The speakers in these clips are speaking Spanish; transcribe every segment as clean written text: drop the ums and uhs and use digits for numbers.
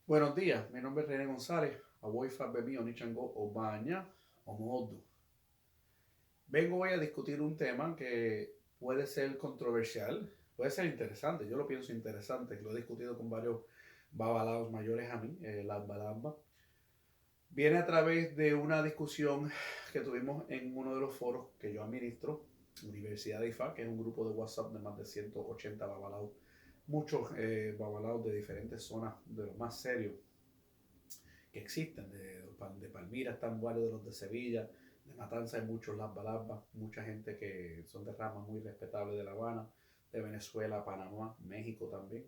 Buenos días, mi nombre es René González, Awoifa Bemi Onichango Obaña Omodu. Vengo hoy a discutir un tema que puede ser controversial, puede ser interesante, yo lo pienso interesante, lo he discutido con varios babalaos mayores a mí, las balambas. Viene a través de una discusión que tuvimos en uno de los foros que yo administro, Universidad de IFA, que es un grupo de WhatsApp de más de 180 babalaos, muchos babalaos de diferentes zonas de los más serios que existen. De Palmira están varios de los de Sevilla, de Matanza hay muchos Las Balabas, mucha gente que son de ramas muy respetables de La Habana, de Venezuela, Panamá, México también,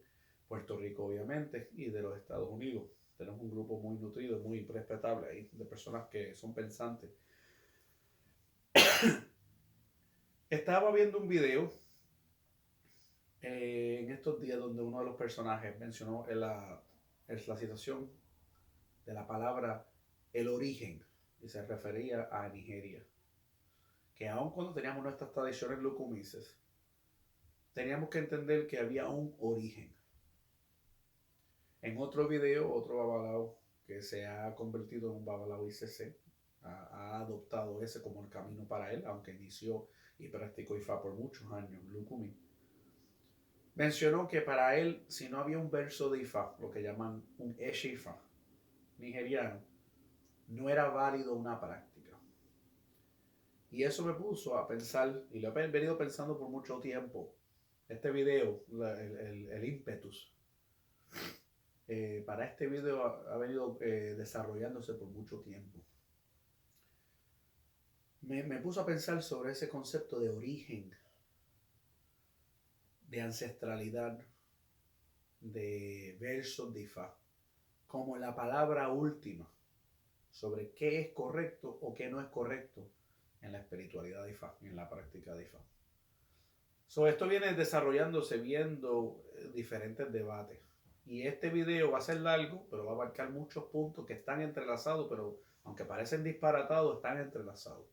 Puerto Rico obviamente, y de los Estados Unidos. Tenemos un grupo muy nutrido, muy respetable ahí, de personas que son pensantes. Estaba viendo un video en estos días donde uno de los personajes mencionó la situación de la palabra el origen y se refería a Nigeria. Que aun cuando teníamos nuestras tradiciones lucumices, teníamos que entender que había un origen. En otro video, otro babalao que se ha convertido en un babalao ICC, ha adoptado ese como el camino para él, aunque inició y practicó IFA por muchos años, Lukumi, mencionó que para él, si no había un verso de IFA, lo que llaman un Eshifa nigeriano, no era válido una práctica. Y eso me puso a pensar, y lo he venido pensando por mucho tiempo, este video, el ímpetus para este video ha venido desarrollándose por mucho tiempo. Me puso a pensar sobre ese concepto de origen, de ancestralidad, de versos de Ifá, como la palabra última sobre qué es correcto o qué no es correcto en la espiritualidad de Ifá, en la práctica de Ifá. Esto viene desarrollándose viendo diferentes debates. Y este video va a ser largo, pero va a abarcar muchos puntos que están entrelazados, pero aunque parecen disparatados, están entrelazados.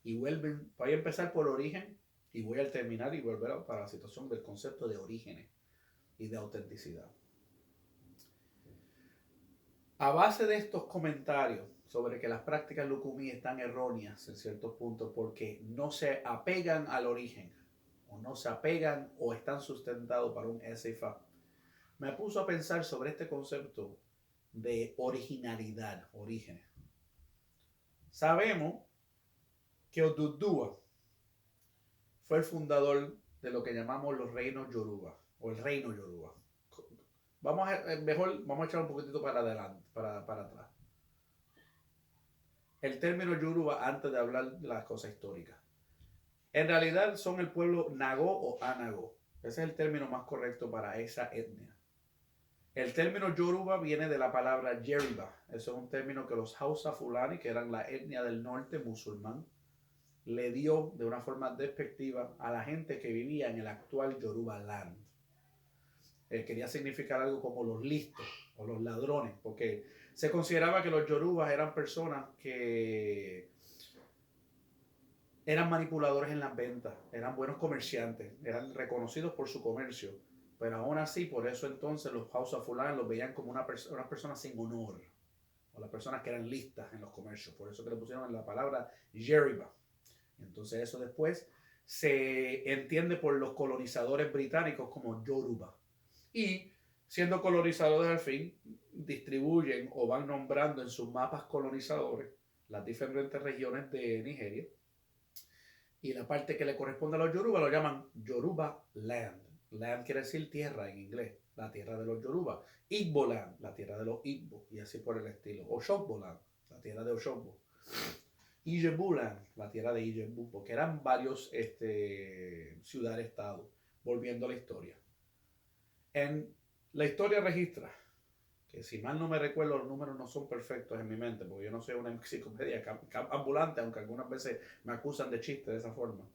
Y vuelven, voy a empezar por origen y voy a terminar y volver para la situación del concepto de orígenes y de autenticidad. A base de estos comentarios sobre que las prácticas lucumí están erróneas en ciertos puntos porque no se apegan al origen, o no se apegan o están sustentados para un SFA, me puso a pensar sobre este concepto de originalidad, orígenes. Sabemos que Odudua fue el fundador de lo que llamamos los reinos Yoruba, o el reino Yoruba. Vamos a echar un poquitito para adelante, para atrás. El término Yoruba antes de hablar de las cosas históricas. En realidad son el pueblo Nagó o Anagó. Ese es el término más correcto para esa etnia. El término Yoruba viene de la palabra Yeriba. Eso es un término que los Hausa Fulani, que eran la etnia del norte musulmán, le dio de una forma despectiva a la gente que vivía en el actual Yoruba Land. Quería significar algo como los listos o los ladrones, porque se consideraba que los Yorubas eran personas que eran manipuladores en las ventas, eran buenos comerciantes, eran reconocidos por su comercio, pero aún así, por eso entonces los Hausa Fulani los veían como unas personas sin honor, o las personas que eran listas en los comercios, por eso que le pusieron la palabra Yeriba. Entonces eso después se entiende por los colonizadores británicos como Yoruba. Y siendo colonizadores al fin, distribuyen o van nombrando en sus mapas colonizadores las diferentes regiones de Nigeria. Y la parte que le corresponde a los Yoruba lo llaman Yoruba Land. Land quiere decir tierra en inglés, la tierra de los Yoruba. Igbo Land, la tierra de los Igbo, y así por el estilo. Oshogbo Land, la tierra de Oshogbo. Ijebu Land, la tierra de Ijebu, porque eran varios ciudades-estado, volviendo a la historia. En la historia registra que, si mal no me recuerdo, los números no son perfectos en mi mente, porque yo no soy una enciclopedia ambulante, aunque algunas veces me acusan de chiste de esa forma.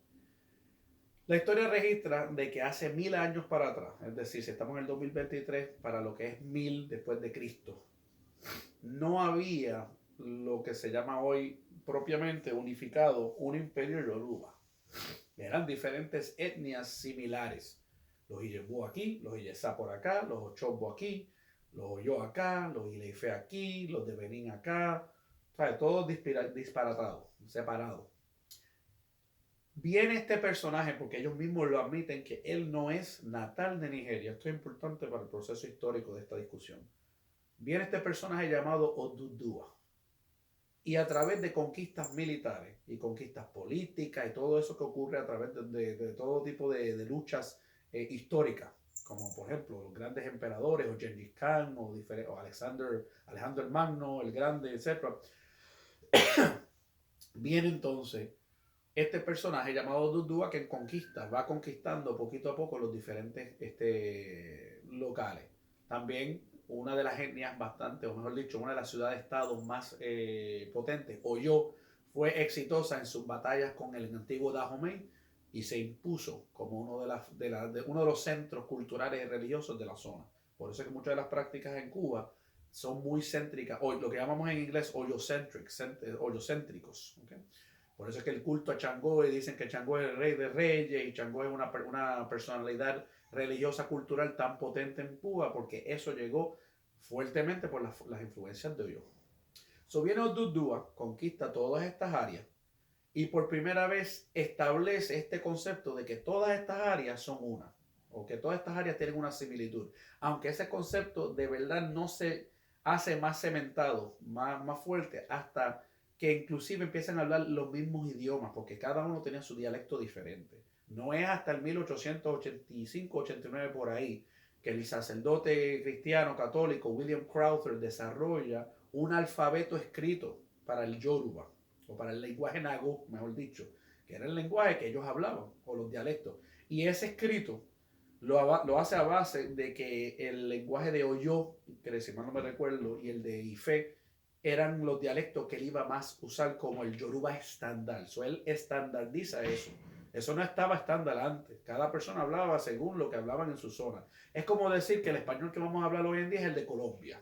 La historia registra de que hace 1000 años para atrás, es decir, si estamos en el 2023, para lo que es 1000 después de Cristo, no había lo que se llama hoy propiamente unificado un imperio Yoruba. Eran diferentes etnias similares. Los Ijebu aquí, los Iyesa por acá, los Ochogbo aquí, Los Oyo acá, los Ileife aquí, los de Benín acá, ¿sabes? Todos disparatados, separados. Viene este personaje, porque ellos mismos lo admiten, que él no es natal de Nigeria. Esto es importante para el proceso histórico de esta discusión. Viene este personaje llamado Odudua. Y a través de conquistas militares y conquistas políticas y todo eso que ocurre a través de todo tipo de luchas históricas, como por ejemplo los grandes emperadores, o Gengis Khan, o Alejandro el Magno, el Grande, etc. Viene entonces este personaje llamado Dudua que va conquistando poquito a poco los diferentes locales. También una de las etnias bastante, o mejor dicho, una de las ciudades-estados más potentes, Oyo, fue exitosa en sus batallas con el antiguo Dahomey y se impuso como uno de los centros culturales y religiosos de la zona. Por eso es que muchas de las prácticas en Cuba son muy céntricas, o lo que llamamos en inglés oyocéntricos. ¿Okay? Por eso es que el culto a Changó, y dicen que Changó es el rey de reyes, y Changó es una personalidad religiosa cultural tan potente en Cuba, porque eso llegó fuertemente por las influencias de Oyo. So viene Odudua, conquista todas estas áreas, y por primera vez establece este concepto de que todas estas áreas son una, o que todas estas áreas tienen una similitud, aunque ese concepto de verdad no se hace más cementado, más fuerte, hasta que inclusive empiezan a hablar los mismos idiomas, porque cada uno tenía su dialecto diferente. No es hasta el 1885-89 por ahí que el sacerdote cristiano católico William Crowther desarrolla un alfabeto escrito para el Yoruba, o para el lenguaje Nagó, mejor dicho, que era el lenguaje que ellos hablaban, o los dialectos. Y ese escrito lo hace a base de que el lenguaje de Oyo, que si mal no me recuerdo, y el de Ife, eran los dialectos que él iba más a usar como el Yoruba estándar. So, él estandardiza eso. Eso no estaba estándar antes. Cada persona hablaba según lo que hablaban en su zona. Es como decir que el español que vamos a hablar hoy en día es el de Colombia.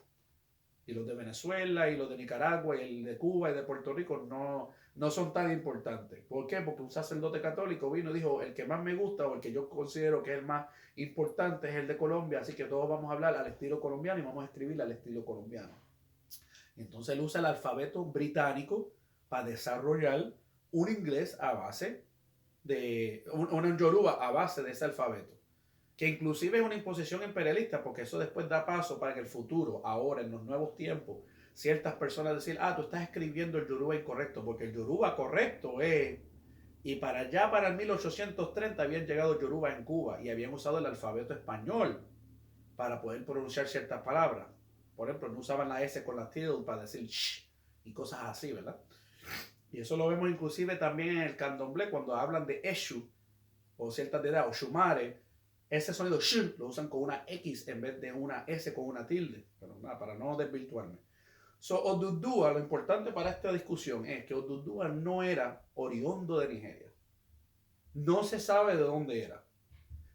Y los de Venezuela y los de Nicaragua y el de Cuba y de Puerto Rico no son tan importantes. ¿Por qué? Porque un sacerdote católico vino y dijo, el que más me gusta o el que yo considero que es el más importante es el de Colombia, así que todos vamos a hablar al estilo colombiano y vamos a escribir al estilo colombiano. Entonces él usa el alfabeto británico para desarrollar un inglés a base un Yoruba a base de ese alfabeto, que inclusive es una imposición imperialista, porque eso después da paso para que el futuro, ahora en los nuevos tiempos, ciertas personas decir, tú estás escribiendo el Yoruba incorrecto, porque el Yoruba correcto es... Y para allá, para el 1830, habían llegado Yoruba en Cuba y habían usado el alfabeto español para poder pronunciar ciertas palabras. Por ejemplo, no usaban la S con la tilde para decir shh y cosas así, ¿verdad? Y eso lo vemos inclusive también en el candomblé, cuando hablan de Eshu o ciertas deidades, o Shumare, ese sonido sh lo usan con una X en vez de una S con una tilde, pero nada, para no desvirtuarme. So, Odudua, lo importante para esta discusión es que Odudua no era oriundo de Nigeria. No se sabe de dónde era.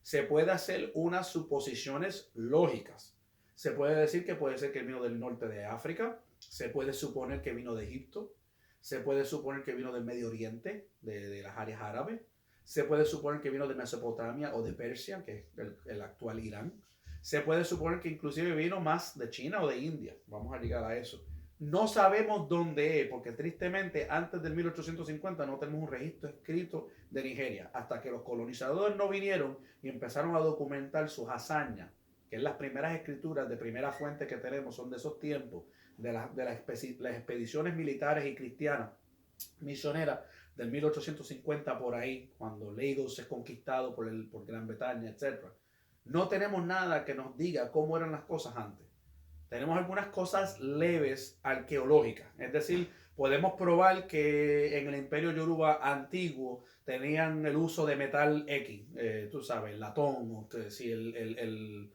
Se puede hacer unas suposiciones lógicas. Se puede decir que puede ser que vino del norte de África, se puede suponer que vino de Egipto, se puede suponer que vino del Medio Oriente, de las áreas árabes, se puede suponer que vino de Mesopotamia o de Persia, que es el actual Irán. Se puede suponer que inclusive vino más de China o de India. Vamos a llegar a eso. No sabemos dónde es, porque tristemente antes del 1850 no tenemos un registro escrito de Nigeria, hasta que los colonizadores no vinieron y empezaron a documentar sus hazañas, que es las primeras escrituras de primera fuente que tenemos, son de esos tiempos, de las expediciones militares y cristianas misioneras del 1850 por ahí, cuando Lagos es conquistado por Gran Bretaña, etc. No tenemos nada que nos diga cómo eran las cosas antes. Tenemos algunas cosas leves arqueológicas, es decir, podemos probar que en el Imperio Yoruba antiguo tenían el uso de metal X, tú sabes, el latón, o si el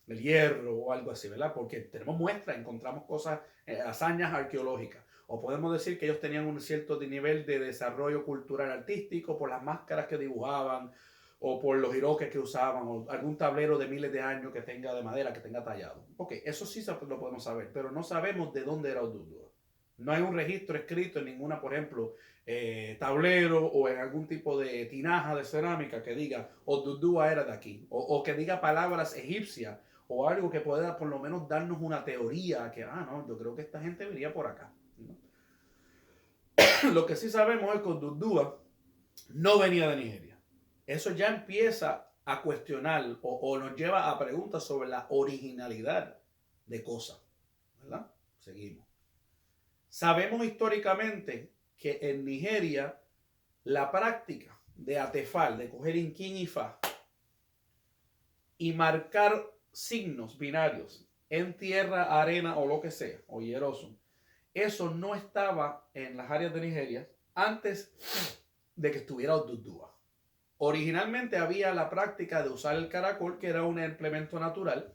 hierro o algo así, ¿verdad? Porque tenemos muestras, encontramos cosas, hazañas arqueológicas. O podemos decir que ellos tenían un cierto nivel de desarrollo cultural artístico por las máscaras que dibujaban, o por los hiroques que usaban, o algún tablero de miles de años que tenga de madera, que tenga tallado. Ok, eso sí lo podemos saber, pero no sabemos de dónde era Odudua. No hay un registro escrito en ninguna, por ejemplo, tablero o en algún tipo de tinaja de cerámica que diga Odudua era de aquí, o que diga palabras egipcias o algo que pueda por lo menos darnos una teoría que, no, yo creo que esta gente venía por acá, ¿no? Lo que sí sabemos es que Odùduwa no venía de Nigeria. Eso ya empieza a cuestionar o nos lleva a preguntas sobre la originalidad de cosas, ¿verdad? Seguimos. Sabemos históricamente que en Nigeria la práctica de atefal, de coger inquín y fa y marcar signos binarios en tierra, arena o lo que sea, o hieroso, eso no estaba en las áreas de Nigeria antes de que estuviera Odùduwa. Originalmente había la práctica de usar el caracol, que era un implemento natural,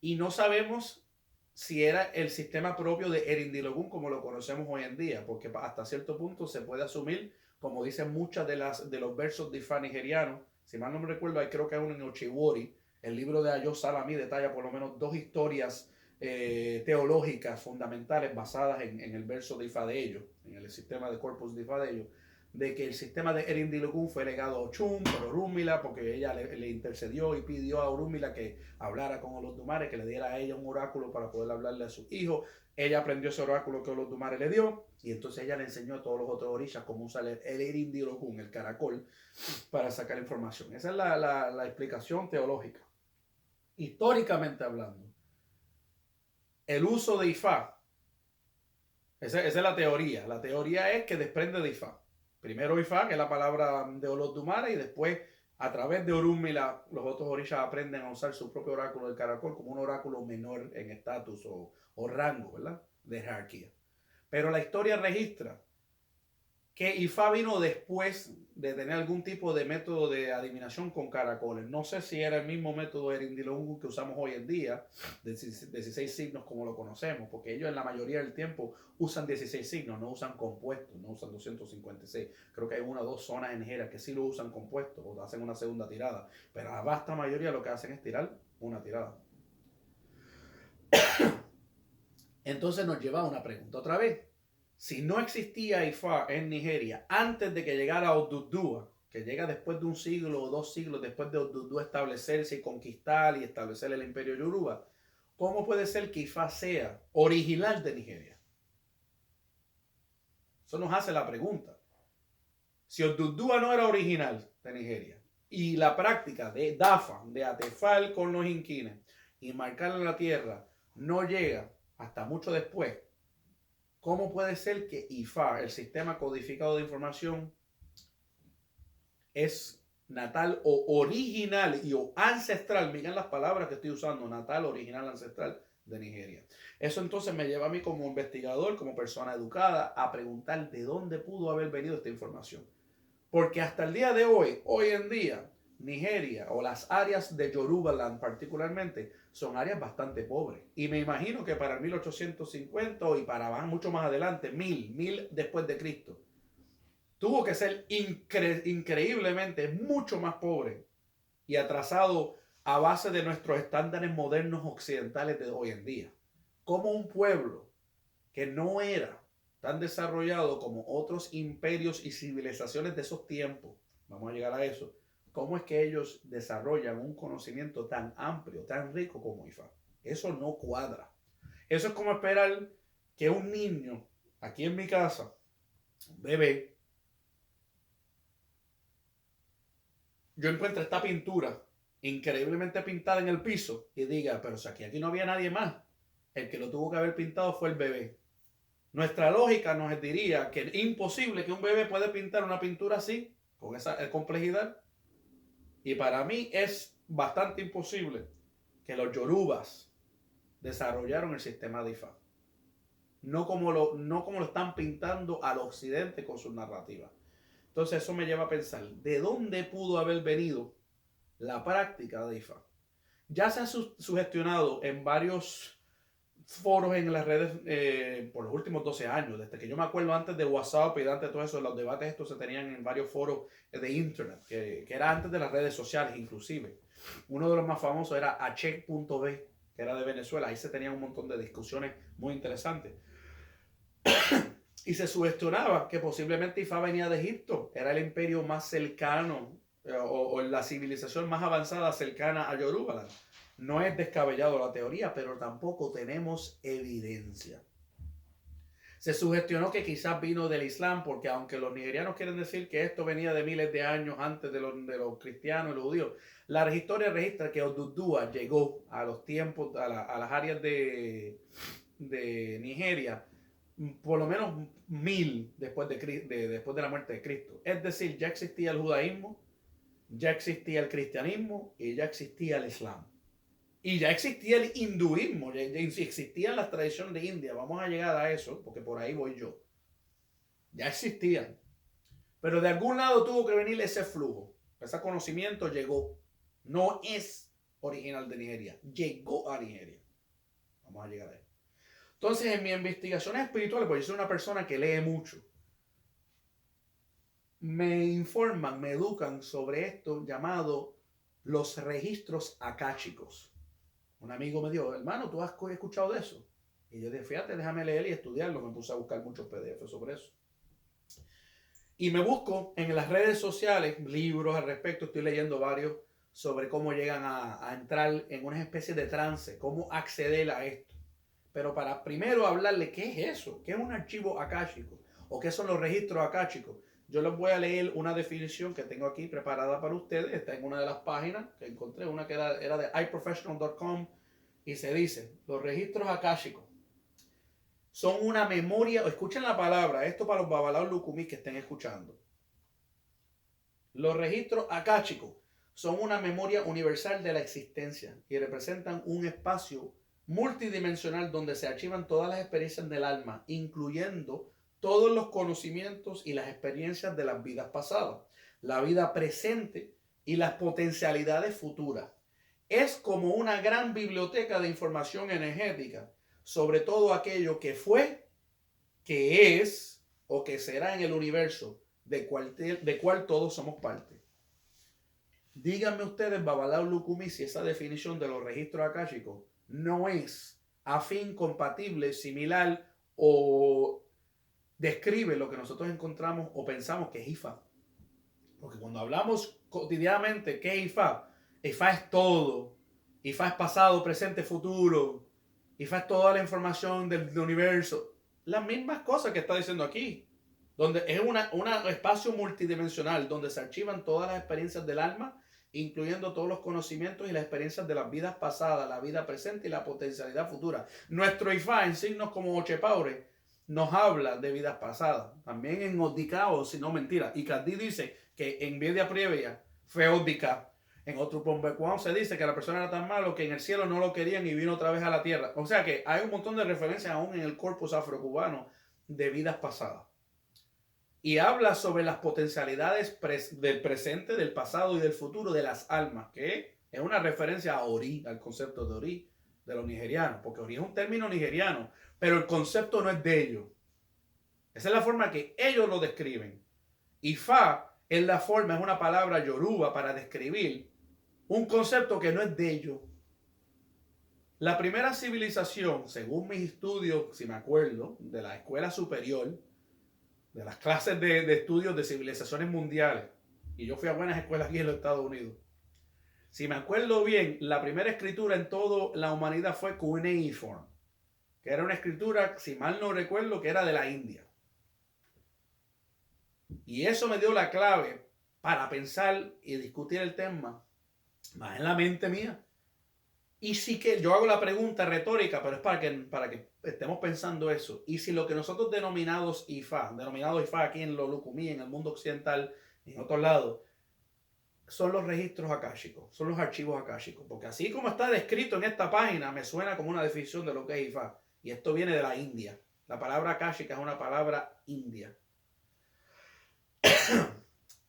y no sabemos si era el sistema propio de Erindilogun como lo conocemos hoy en día, porque hasta cierto punto se puede asumir, como dicen muchas de los versos de Ifá nigerianos, si mal no me recuerdo, creo que es uno en Ochiwori, el libro de Ayo Salami detalla por lo menos 2 historias teológicas fundamentales basadas en el verso de Ifá de ellos, en el sistema de corpus de Ifá de ellos, de que el sistema de Erindilogun fue legado a Ochun por Orúmila, porque ella le intercedió y pidió a Orúmila que hablara con Olodumare, que le diera a ella un oráculo para poder hablarle a su hijo. Ella aprendió ese oráculo que Olodumare le dio, y entonces ella le enseñó a todos los otros orishas cómo usar el Erindilogun, el caracol, para sacar información. Esa es la explicación teológica. Históricamente hablando, el uso de Ifá, esa es la teoría. La teoría es que desprende de Ifá. Primero Ifá, que es la palabra de Olodumare, y después a través de Orúmila los otros orishas aprenden a usar su propio oráculo del caracol como un oráculo menor en estatus o rango, ¿verdad? De jerarquía. Pero la historia registra que Ifá vino después de tener algún tipo de método de adivinación con caracoles. No sé si era el mismo método de Erindilogun que usamos hoy en día, de 16 signos como lo conocemos, porque ellos en la mayoría del tiempo usan 16 signos, no usan compuestos, no usan 256. Creo que hay 1 o 2 zonas en Nigeria que sí lo usan compuestos o hacen una segunda tirada, pero la vasta mayoría lo que hacen es tirar una tirada. Entonces nos lleva a una pregunta otra vez. Si no existía Ifá en Nigeria antes de que llegara Odùduwa, que llega después de 1 siglo o 2 siglos después de Odùduwa establecerse y conquistar y establecer el imperio Yoruba, ¿cómo puede ser que Ifá sea original de Nigeria? Eso nos hace la pregunta. Si Odùduwa no era original de Nigeria y la práctica de Dafa, de atefal con los inquines y marcar en la tierra no llega hasta mucho después, ¿cómo puede ser que Ifá, el sistema codificado de información, es natal o original y o ancestral? Miren las palabras que estoy usando: natal, original, ancestral de Nigeria. Eso entonces me lleva a mí como investigador, como persona educada, a preguntar de dónde pudo haber venido esta información. Porque hasta el día de hoy, hoy en día, Nigeria o las áreas de Yorubaland particularmente son áreas bastante pobres. Y me imagino que para 1850 y para mucho más adelante, 1000 después de Cristo, tuvo que ser increíblemente mucho más pobre y atrasado a base de nuestros estándares modernos occidentales de hoy en día. Como un pueblo que no era tan desarrollado como otros imperios y civilizaciones de esos tiempos, vamos a llegar a eso, ¿cómo es que ellos desarrollan un conocimiento tan amplio, tan rico como Ifá? Eso no cuadra. Eso es como esperar que un niño, aquí en mi casa, un bebé, yo encuentre esta pintura increíblemente pintada en el piso y diga, pero si aquí no había nadie más, el que lo tuvo que haber pintado fue el bebé. Nuestra lógica nos diría que es imposible que un bebé pueda pintar una pintura así, con esa complejidad. Y para mí es bastante imposible que los yorubas desarrollaron el sistema de Ifá. No como lo están pintando al occidente con sus narrativas. Entonces eso me lleva a pensar, ¿de dónde pudo haber venido la práctica de Ifá? Ya se ha sugestionado en varios foros en las redes por los últimos 12 años, desde que yo me acuerdo, antes de WhatsApp y antes de todo eso, los debates estos se tenían en varios foros de internet, que era antes de las redes sociales inclusive. Uno de los más famosos era Achek.b, que era de Venezuela. Ahí se tenían un montón de discusiones muy interesantes. Y se sugestionaba que posiblemente Ifá venía de Egipto, era el imperio más cercano o la civilización más avanzada cercana a Yorubaland. No es descabellado la teoría, pero tampoco tenemos evidencia. Se sugestionó que quizás vino del Islam, porque aunque los nigerianos quieren decir que esto venía de miles de años antes de los cristianos y los judíos, la historia registra que Odudua llegó a los tiempos, a las áreas de Nigeria, por lo menos 1000 después después de la muerte de Cristo. Es decir, ya existía el judaísmo, ya existía el cristianismo y ya existía el islam. Y ya existía el hinduismo, ya existían las tradiciones de India. Vamos a llegar a eso, porque por ahí voy yo. Ya existían. Pero de algún lado tuvo que venir ese flujo. Ese conocimiento llegó. No es original de Nigeria. Llegó a Nigeria. Vamos a llegar a eso. Entonces, en mis investigaciones espirituales, pues yo soy una persona que lee mucho. Me informan, me educan sobre esto llamado los registros akáshicos. Un amigo me dijo, hermano, ¿tú has escuchado de eso? Y yo dije, fíjate, déjame leer y estudiarlo. Me puse a buscar muchos PDF sobre eso. Y me busco en las redes sociales libros al respecto. Estoy leyendo varios sobre cómo llegan a entrar en una especie de trance, cómo acceder a esto. Pero para primero hablarle, ¿qué es eso? ¿Qué es un archivo akáshico? ¿O qué son los registros akáshicos? Yo les voy a leer una definición que tengo aquí preparada para ustedes. Está en una de las páginas que encontré, una que era de iprofessional.com, y se dice, los registros akáshicos son una memoria, escuchen la palabra, esto para los babalaos lucumí que estén escuchando. Los registros akáshicos son una memoria universal de la existencia y representan un espacio multidimensional donde se archivan todas las experiencias del alma, incluyendo todos los conocimientos y las experiencias de las vidas pasadas, la vida presente y las potencialidades futuras. Es como una gran biblioteca de información energética sobre todo aquello que fue, que es o que será en el universo de cual todos somos parte. Díganme ustedes, Babalao Lucumí, si esa definición de los registros akáshicos no es afín, compatible, similar o describe lo que nosotros encontramos o pensamos que es Ifa. Porque cuando hablamos cotidianamente, ¿qué es Ifa? Ifa es todo. Ifa es pasado, presente, futuro. Ifa es toda la información del universo. Las mismas cosas que está diciendo aquí. Donde es un espacio multidimensional donde se archivan todas las experiencias del alma, incluyendo todos los conocimientos y las experiencias de las vidas pasadas, la vida presente y la potencialidad futura. Nuestro Ifa en signos como Ochepaure nos habla de vidas pasadas. También en Odicao, si no mentira. Y Cadí dice que en vida previa fue Odicao. En otro Pombecuán se dice que la persona era tan malo que en el cielo no lo querían y vino otra vez a la tierra. O sea que hay un montón de referencias aún en el corpus afrocubano de vidas pasadas. Y habla sobre las potencialidades del presente, del pasado y del futuro de las almas, que es una referencia a Ori, al concepto de Ori, de los nigerianos, porque Ori es un término nigeriano, pero el concepto no es de ellos. Esa es la forma que ellos lo describen. Ifa es la forma, es una palabra yoruba para describir un concepto que no es de ellos. La primera civilización, según mis estudios, si me acuerdo, de la escuela superior, de las clases de estudios de civilizaciones mundiales, y yo fui a buenas escuelas aquí en los Estados Unidos, si me acuerdo bien, la primera escritura en toda la humanidad fue cuneiform, que era una escritura, si mal no recuerdo, que era de la India. Y eso me dio la clave para pensar y discutir el tema más en la mente mía. Y sí que yo hago la pregunta retórica, pero es para que estemos pensando eso. Y si lo que nosotros denominados Ifa aquí en lo Lucumí, en el mundo occidental, en otros lados, son los registros akáshicos, son los archivos akáshicos. Porque así como está descrito en esta página, me suena como una definición de lo que es Ifa. Y esto viene de la India. La palabra akáshica es una palabra india.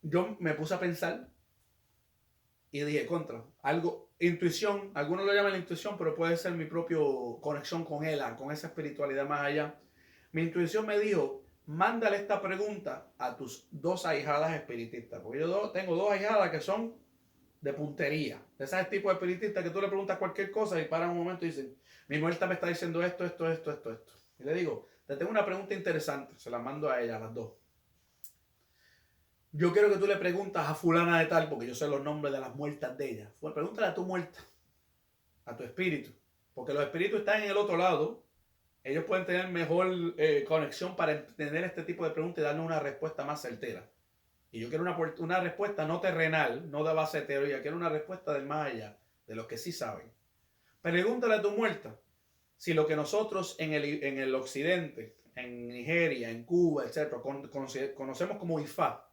Yo me puse a pensar y dije, intuición, algunos lo llaman la intuición, pero puede ser mi propia conexión con él, con esa espiritualidad más allá. Mi intuición me dijo, mándale esta pregunta a tus dos ahijadas espiritistas, porque yo tengo dos ahijadas que son de puntería, de ese tipo de espiritistas que tú le preguntas cualquier cosa y paran un momento y dicen, mi muerta me está diciendo esto. Y le digo, te tengo una pregunta interesante, se la mando a ella, a las dos. Yo quiero que tú le preguntas a fulana de tal, porque yo sé los nombres de las muertas de ella. Pregúntale a tu muerta. a tu espíritu. Porque los espíritus están en el otro lado. Ellos pueden tener mejor conexión para entender este tipo de preguntas y darnos una respuesta más certera. Y yo quiero una respuesta no terrenal, no de base de teoría, quiero una respuesta del más allá, de los que sí saben. Pregúntale a tu muerta si lo que nosotros en el occidente, en Nigeria, en Cuba, etcétera, conocemos como Ifá,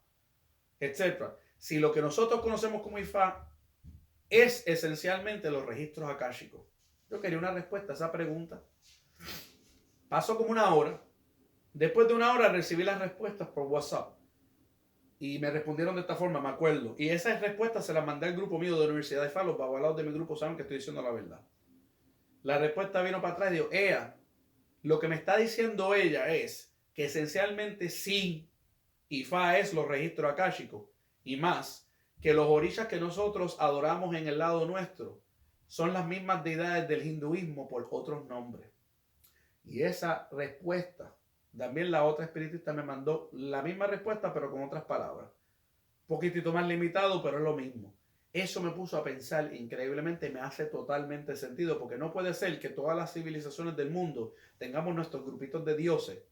etcétera, si lo que nosotros conocemos como Ifá es esencialmente los registros akáshicos. Yo quería una respuesta a esa pregunta. Pasó como una hora. Después de una hora recibí las respuestas por WhatsApp. Y me respondieron de esta forma, me acuerdo. Y esas respuestas se las mandé al grupo mío de la Universidad de Ifá. Los babalados de mi grupo saben que estoy diciendo la verdad. La respuesta vino para atrás y dijo, lo que me está diciendo ella es que esencialmente sí, Ifá es los registros akáshicos. Y más, que los orishas que nosotros adoramos en el lado nuestro son las mismas deidades del hinduismo por otros nombres. Y esa respuesta, también la otra espiritista me mandó la misma respuesta, pero con otras palabras. Un poquitito más limitado, pero es lo mismo. Eso me puso a pensar increíblemente, me hace totalmente sentido, porque no puede ser que todas las civilizaciones del mundo tengamos nuestros grupitos de dioses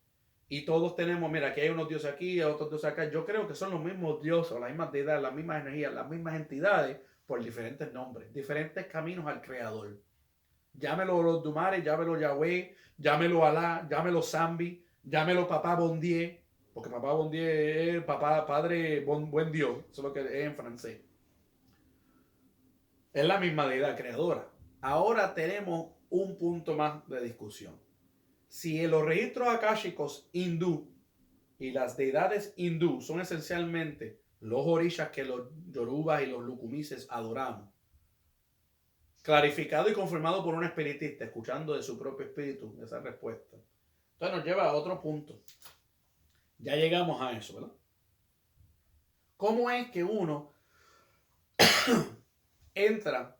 y todos tenemos, mira, aquí hay unos dioses aquí, otros dioses acá. Yo creo que son los mismos dioses, las mismas deidades, las mismas energías, las mismas entidades, por diferentes nombres, diferentes caminos al creador. Llámelo los Dumares, llámelo Yahweh, llámelo Alá, llámelo Zambi, llámelo Papá Bondier, porque Papá Bondier es papá, padre, buen Dios, eso es lo que es en francés. Es la misma deidad creadora. Ahora tenemos un punto más de discusión. Si en los registros akáshicos hindú y las deidades hindú son esencialmente los orishas que los yorubas y los lukumises adoramos, clarificado y confirmado por un espiritista, escuchando de su propio espíritu esa respuesta. Entonces nos lleva a otro punto. Ya llegamos a eso, ¿verdad? ¿Cómo es que uno entra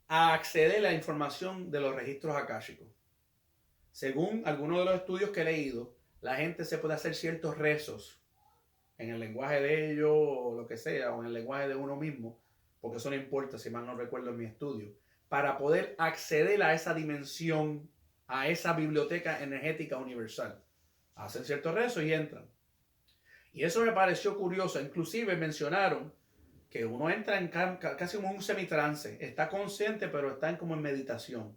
a acceder a la información de los registros akáshicos? Según algunos de los estudios que he leído, la gente se puede hacer ciertos rezos en el lenguaje de ellos o lo que sea, o en el lenguaje de uno mismo, porque eso no importa si mal no recuerdo en mi estudio, para poder acceder a esa dimensión, a esa biblioteca energética universal. Hacen ciertos rezos y entran. Y eso me pareció curioso. Inclusive mencionaron que uno entra en casi como un semitrance. Está consciente, pero está como en meditación.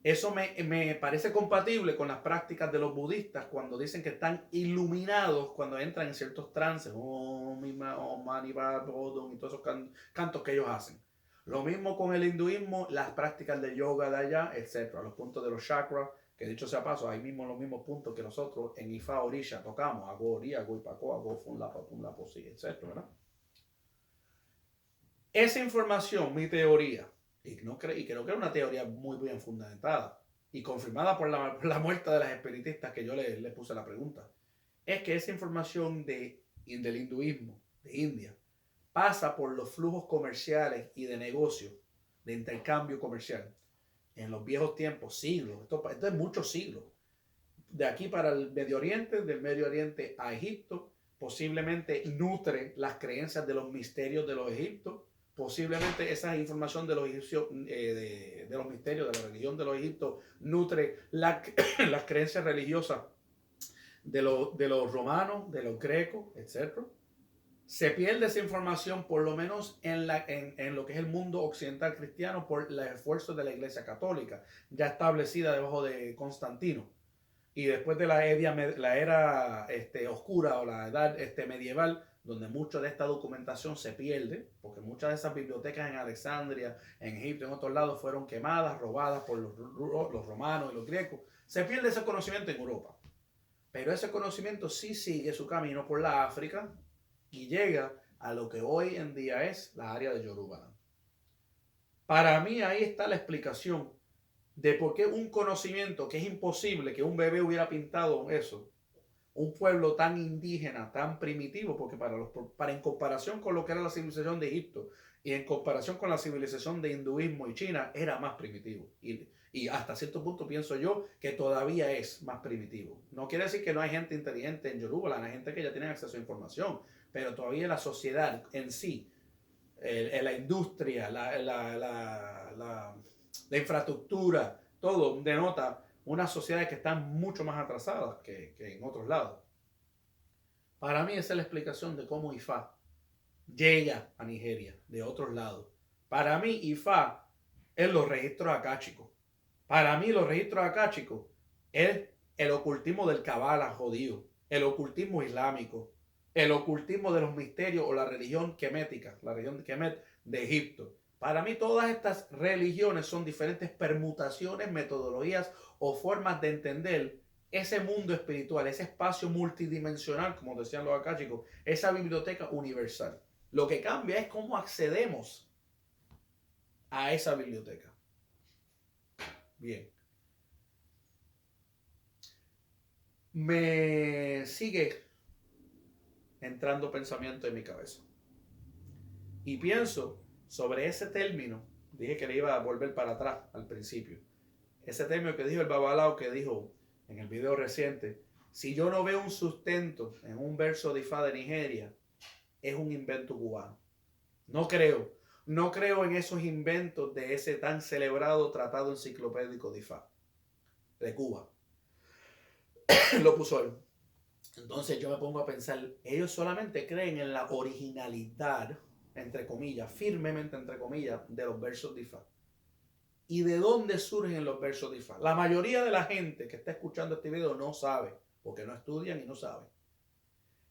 Eso me parece compatible con las prácticas de los budistas cuando dicen que están iluminados cuando entran en ciertos trances. Om Mani Padme Hum y todos esos cantos que ellos hacen. Lo mismo con el hinduismo, las prácticas de yoga de allá, etc. Los puntos de los chakras, que dicho sea paso, ahí mismo los mismos puntos que nosotros en Ifá Orisha tocamos. Ago Ori, Ago Ipako, Ago Fun Lapa, Pum Lapo, sí, etc. ¿verdad? Esa información, mi teoría, y creo que es una teoría muy bien fundamentada y confirmada por la muerte de las espiritistas que yo le puse la pregunta, es que esa información del hinduismo, de India, pasa por los flujos comerciales y de negocio, de intercambio comercial, en los viejos tiempos, siglos, esto es muchos siglos, de aquí para el Medio Oriente, del Medio Oriente a Egipto, posiblemente nutre las creencias de los misterios de los egipcios, posiblemente esa información de los egipcios, de los misterios de la religión de los egipcios, nutre las creencias religiosas de los romanos, de los grecos, etc. Se pierde esa información por lo menos en lo que es el mundo occidental cristiano por los esfuerzos de la Iglesia Católica, ya establecida debajo de Constantino. Y después de la era oscura o la edad medieval, donde mucha de esta documentación se pierde, porque muchas de esas bibliotecas en Alexandria, en Egipto, en otros lados, fueron quemadas, robadas por los romanos y los griegos. Se pierde ese conocimiento en Europa. Pero ese conocimiento sí sigue su camino por la África y llega a lo que hoy en día es la área de Yoruba. Para mí ahí está la explicación de por qué un conocimiento que es imposible que un bebé hubiera pintado eso, un pueblo tan indígena, tan primitivo, porque en comparación con lo que era la civilización de Egipto y en comparación con la civilización de hinduismo y China, era más primitivo. Y hasta cierto punto pienso yo que todavía es más primitivo. No quiere decir que no hay gente inteligente en Yoruba, hay gente que ya tiene acceso a información, pero todavía la sociedad en sí, la industria, la infraestructura, todo denota unas sociedades que están mucho más atrasadas que en otros lados. Para mí esa es la explicación de cómo Ifá llega a Nigeria de otros lados. Para mí Ifá es los registros akáshicos. Para mí los registros akáshicos es el ocultismo del Kabbalah judío, el ocultismo islámico, el ocultismo de los misterios o la religión kemética, la religión Kemet de Egipto. Para mí todas estas religiones son diferentes permutaciones, metodologías o formas de entender ese mundo espiritual, ese espacio multidimensional, como decían los akáshicos, esa biblioteca universal. Lo que cambia es cómo accedemos a esa biblioteca. Bien. Me sigue entrando pensamiento en mi cabeza. Y pienso sobre ese término. Dije que le iba a volver para atrás al principio. Ese término que dijo el Babalao, que dijo en el video reciente: si yo no veo un sustento en un verso de Ifá de Nigeria, es un invento cubano. No creo en esos inventos de ese tan celebrado tratado enciclopédico de Ifá de Cuba. Lo puso él. Entonces yo me pongo a pensar, ellos solamente creen en la originalidad, entre comillas, firmemente entre comillas, de los versos de Ifá. ¿Y de dónde surgen los versos de Ifá? La mayoría de la gente que está escuchando este video no sabe, porque no estudian y no saben,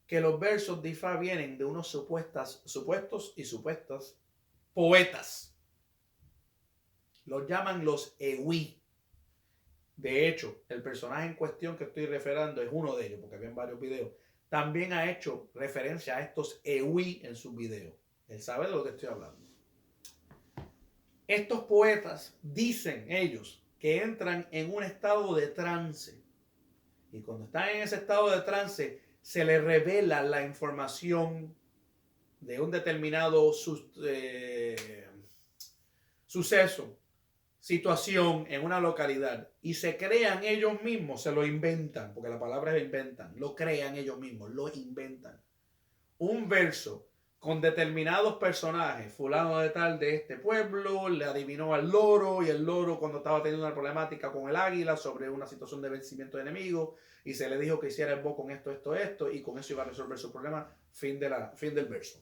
que los versos de Ifá vienen de unos supuestos y supuestas poetas. Los llaman los Ewi. De hecho, el personaje en cuestión que estoy refiriendo es uno de ellos, porque había varios videos. También ha hecho referencia a estos Ewi en sus videos. Él sabe de lo que estoy hablando. Estos poetas dicen ellos que entran en un estado de trance. Y cuando están en ese estado de trance, se les revela la información de un determinado suceso, situación en una localidad, y se crean ellos mismos, se lo inventan, porque la palabra es inventan, lo crean ellos mismos, lo inventan. Un verso con determinados personajes, fulano de tal de este pueblo, le adivinó al loro, y el loro cuando estaba teniendo una problemática con el águila sobre una situación de vencimiento de enemigo, y se le dijo que hiciera el bo con esto, y con eso iba a resolver su problema, fin del verso.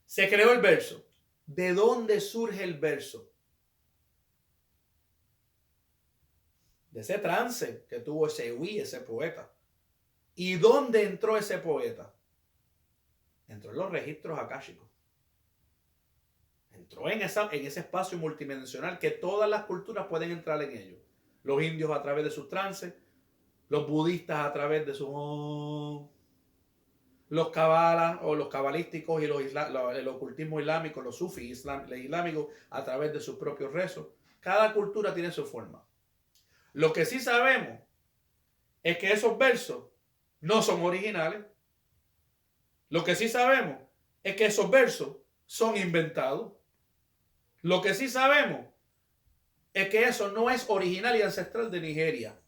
Se creó el verso. ¿De dónde surge el verso? De ese trance que tuvo ese poeta. ¿Y dónde entró ese poeta? Entró en los registros akáshicos. Entró en ese espacio multidimensional que todas las culturas pueden entrar en ello. Los indios a través de sus trances, los budistas a través de sus... los kabalas o los cabalísticos y el ocultismo islámico, los sufis islámicos a través de sus propios rezos. Cada cultura tiene su forma. Lo que sí sabemos es que esos versos no son originales. Lo que sí sabemos es que esos versos son inventados. Lo que sí sabemos es que eso no es original y ancestral de Nigeria.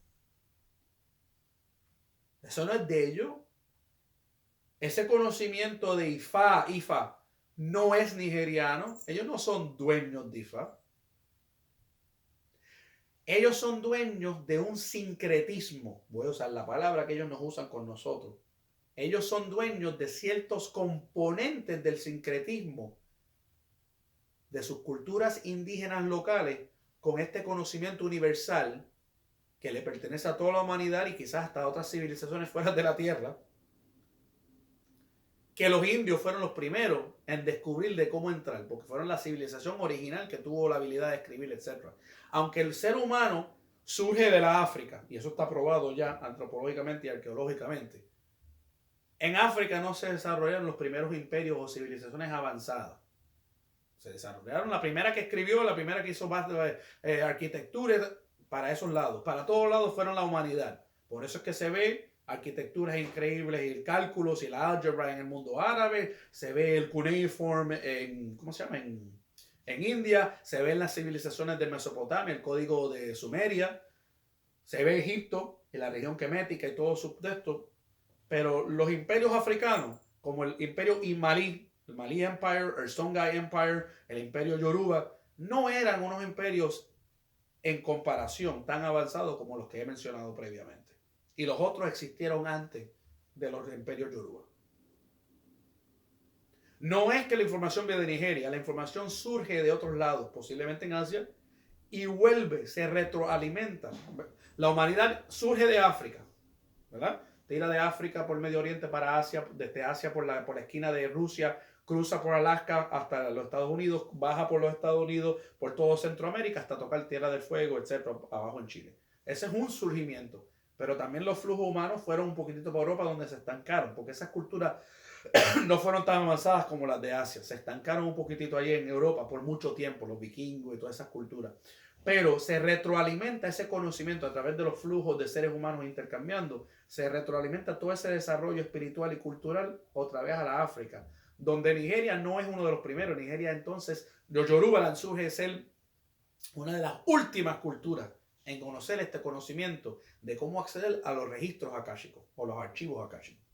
Eso no es de ellos. Ese conocimiento de Ifá no es nigeriano. Ellos no son dueños de Ifá. Ellos son dueños de un sincretismo. Voy a usar la palabra que ellos nos usan con nosotros. Ellos son dueños de ciertos componentes del sincretismo de sus culturas indígenas locales con este conocimiento universal que le pertenece a toda la humanidad y quizás hasta a otras civilizaciones fuera de la Tierra, que los indios fueron los primeros en descubrir de cómo entrar, porque fueron la civilización original que tuvo la habilidad de escribir, etc. Aunque el ser humano surge de la África, y eso está probado ya antropológicamente y arqueológicamente, en África no se desarrollaron los primeros imperios o civilizaciones avanzadas. Se desarrollaron la primera que escribió, la primera que hizo más arquitectura para esos lados. Para todos lados fueron la humanidad. Por eso es que se ve arquitecturas increíbles y el cálculos y la álgebra en el mundo árabe. Se ve el cuneiform en India. Se ven las civilizaciones de Mesopotamia, el código de Sumeria. Se ve Egipto y la región kemética y todo su texto. Pero los imperios africanos, como el imperio Malí, el Malí Empire, el Songhai Empire, el imperio Yoruba, no eran unos imperios en comparación tan avanzados como los que he mencionado previamente. Y los otros existieron antes de los imperios Yoruba. No es que la información viene de Nigeria, la información surge de otros lados, posiblemente en Asia, y vuelve, se retroalimenta. La humanidad surge de África, ¿verdad? Tira de África por Medio Oriente para Asia, desde Asia por la esquina de Rusia, cruza por Alaska hasta los Estados Unidos, baja por los Estados Unidos, por todo Centroamérica hasta tocar Tierra del Fuego, etcétera, abajo en Chile. Ese es un surgimiento. Pero también los flujos humanos fueron un poquitito por Europa donde se estancaron, porque esas culturas no fueron tan avanzadas como las de Asia. Se estancaron un poquitito ahí en Europa por mucho tiempo, los vikingos y todas esas culturas. Pero se retroalimenta ese conocimiento a través de los flujos de seres humanos intercambiando. Se retroalimenta todo ese desarrollo espiritual y cultural otra vez a la África, donde Nigeria no es uno de los primeros. Nigeria entonces, los Yorubaland surge de ser una de las últimas culturas en conocer este conocimiento de cómo acceder a los registros akáshicos o los archivos akáshicos.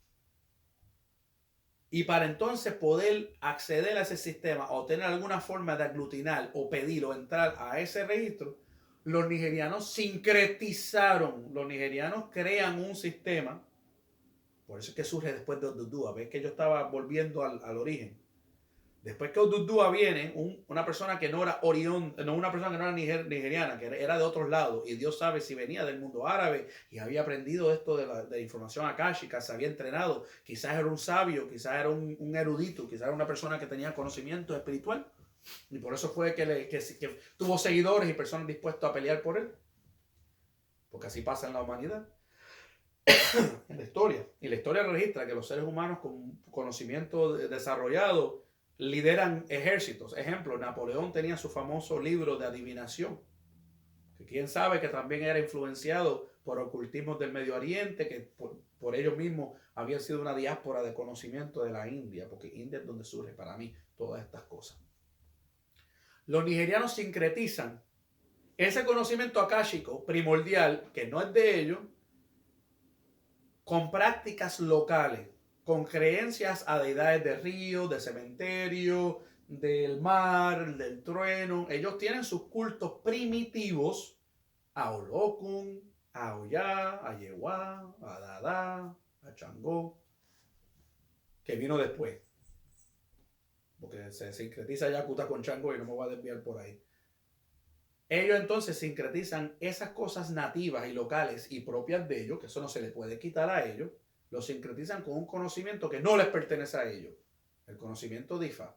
Y para entonces poder acceder a ese sistema o tener alguna forma de aglutinar o pedir o entrar a ese registro, los nigerianos sincretizaron. Los nigerianos crean un sistema. Por eso es que surge después de Odudua. Ves que yo estaba volviendo al origen. Después que Odudua viene, una persona que no era una persona que no era nigeriana, que era de otros lados, y Dios sabe si venía del mundo árabe y había aprendido esto de la información akáshica, se había entrenado, quizás era un sabio, quizás era un erudito, quizás era una persona que tenía conocimiento espiritual, y por eso fue que tuvo seguidores y personas dispuestas a pelear por él, porque así pasa en la humanidad. En la historia. Y la historia registra que los seres humanos con conocimiento desarrollado lideran ejércitos. Ejemplo, Napoleón tenía su famoso libro de adivinación, que quién sabe que también era influenciado por ocultismos del Medio Oriente, que por ellos mismos habían sido una diáspora de conocimiento de la India, porque India es donde surge para mí todas estas cosas. Los nigerianos sincretizan ese conocimiento akáshico primordial, que no es de ellos, con prácticas locales, con creencias a deidades de río, de cementerio, del mar, del trueno. Ellos tienen sus cultos primitivos a Olokun, a Oya, a Yewa, a Dada, a Changó, que vino después. Porque se sincretiza Yakuta con Changó y no me voy a desviar por ahí. Ellos entonces sincretizan esas cosas nativas y locales y propias de ellos, que eso no se le puede quitar a ellos, lo sincretizan con un conocimiento que no les pertenece a ellos, el conocimiento Difa.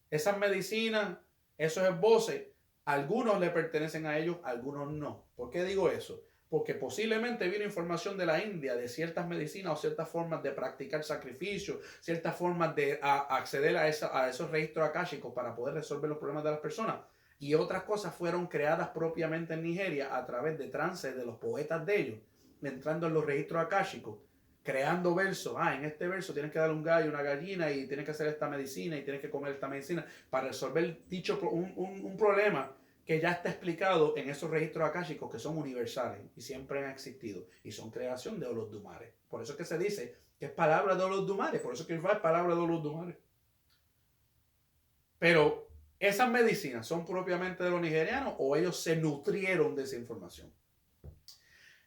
Esas medicinas, esos esboces, algunos le pertenecen a ellos, algunos no. ¿Por qué digo eso? Porque posiblemente vino información de la India de ciertas medicinas o ciertas formas de practicar sacrificios, ciertas formas de acceder a esos registros akáshicos para poder resolver los problemas de las personas. Y otras cosas fueron creadas propiamente en Nigeria a través de trances de los poetas de ellos, entrando en los registros akáshicos, creando versos. En este verso tienes que darle un gallo, una gallina, y tienes que hacer esta medicina, y tienes que comer esta medicina, para resolver un problema que ya está explicado en esos registros akáshicos que son universales y siempre han existido, y son creación de Olodumare. Por eso es que se dice que es palabra de Olodumare, por eso es que es palabra de Olodumare. Pero ¿esas medicinas son propiamente de los nigerianos o ellos se nutrieron de esa información?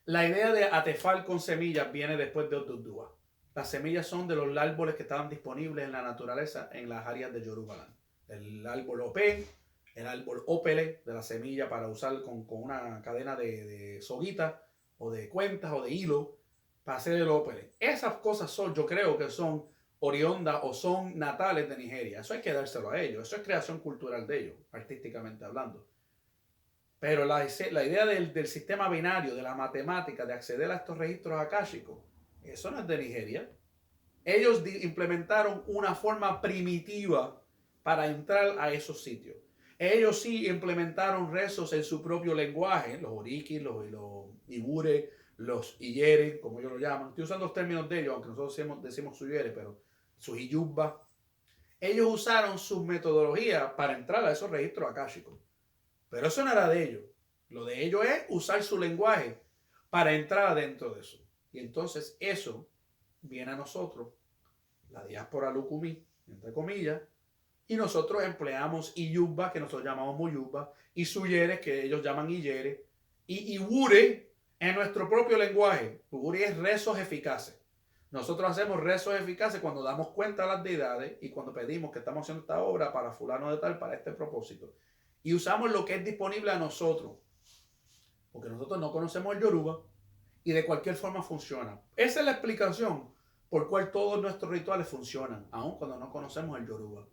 La idea de atefal con semillas viene después de Odudua. Las semillas son de los árboles que estaban disponibles en la naturaleza en las áreas de Yorubaland. El árbol opé, el árbol ópele de la semilla para usar con una cadena de soguita o de cuentas o de hilo para hacer el ópele. Esas cosas son, yo creo que son oriundas o son natales de Nigeria. Eso hay que dárselo a ellos. Eso es creación cultural de ellos, artísticamente hablando. Pero la idea del sistema binario, de la matemática, de acceder a estos registros akáshicos, eso no es de Nigeria. Ellos implementaron una forma primitiva para entrar a esos sitios. Ellos sí implementaron rezos en su propio lenguaje, los oriki, los ibure, los iyere, como ellos lo llaman. Estoy usando los términos de ellos, aunque nosotros decimos suyere, pero sus iyubba. Ellos usaron sus metodologías para entrar a esos registros akáshicos. Pero eso no era de ellos. Lo de ellos es usar su lenguaje para entrar adentro de eso. Y entonces eso viene a nosotros, la diáspora Lukumi, entre comillas, Y nosotros empleamos Iyuba, que nosotros llamamos Muyuba, y Suyere, que ellos llaman Iyere, y Iwure en nuestro propio lenguaje. Iwure es rezos eficaces. Nosotros hacemos rezos eficaces cuando damos cuenta a las deidades y cuando pedimos que estamos haciendo esta obra para fulano de tal, para este propósito. Y usamos lo que es disponible a nosotros. Porque nosotros no conocemos el Yoruba y de cualquier forma funciona. Esa es la explicación por cual todos nuestros rituales funcionan, aun cuando no conocemos el Yoruba.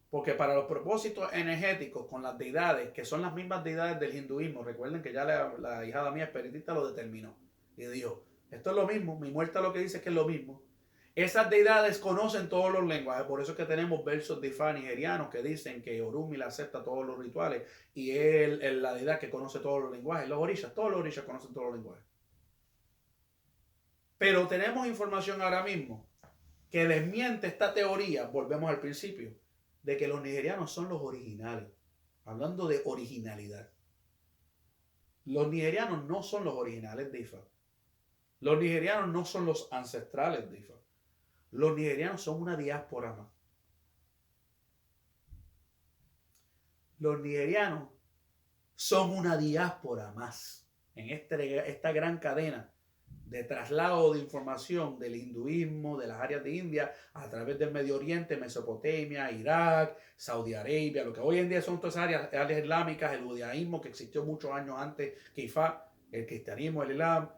Porque para los propósitos energéticos con las deidades, que son las mismas deidades del hinduismo, recuerden que ya la hijada mía espiritista lo determinó. Y dijo, esto es lo mismo, mi muerta lo que dice es que es lo mismo. Esas deidades conocen todos los lenguajes, por eso es que tenemos versos de Ifá nigerianos que dicen que Orunmila acepta todos los rituales y él es la deidad que conoce todos los lenguajes. Todos los orishas conocen todos los lenguajes. Pero tenemos información ahora mismo que desmiente esta teoría, volvemos al principio, de que los nigerianos son los originales. Hablando de originalidad. Los nigerianos no son los originales de Ifá. Los nigerianos no son los ancestrales de Ifá. Los nigerianos son una diáspora más. Los nigerianos son una diáspora más en esta gran cadena de traslado de información del hinduismo, de las áreas de India, a través del Medio Oriente, Mesopotamia, Irak, Saudi Arabia, lo que hoy en día son todas áreas islámicas, el judaísmo que existió muchos años antes que Ifá, el cristianismo, el islam,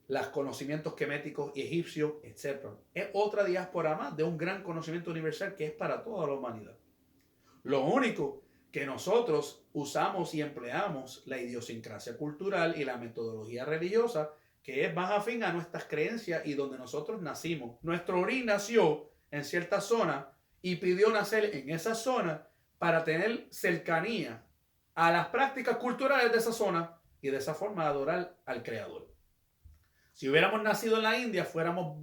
los conocimientos queméticos y egipcios, etc. Es otra diáspora más de un gran conocimiento universal que es para toda la humanidad. Lo único que nosotros usamos y empleamos la idiosincrasia cultural y la metodología religiosa que es más afín a nuestras creencias y donde nosotros nacimos. Nuestro Ori nació en cierta zona y pidió nacer en esa zona para tener cercanía a las prácticas culturales de esa zona y de esa forma adorar al Creador. Si hubiéramos nacido en la India, fuéramos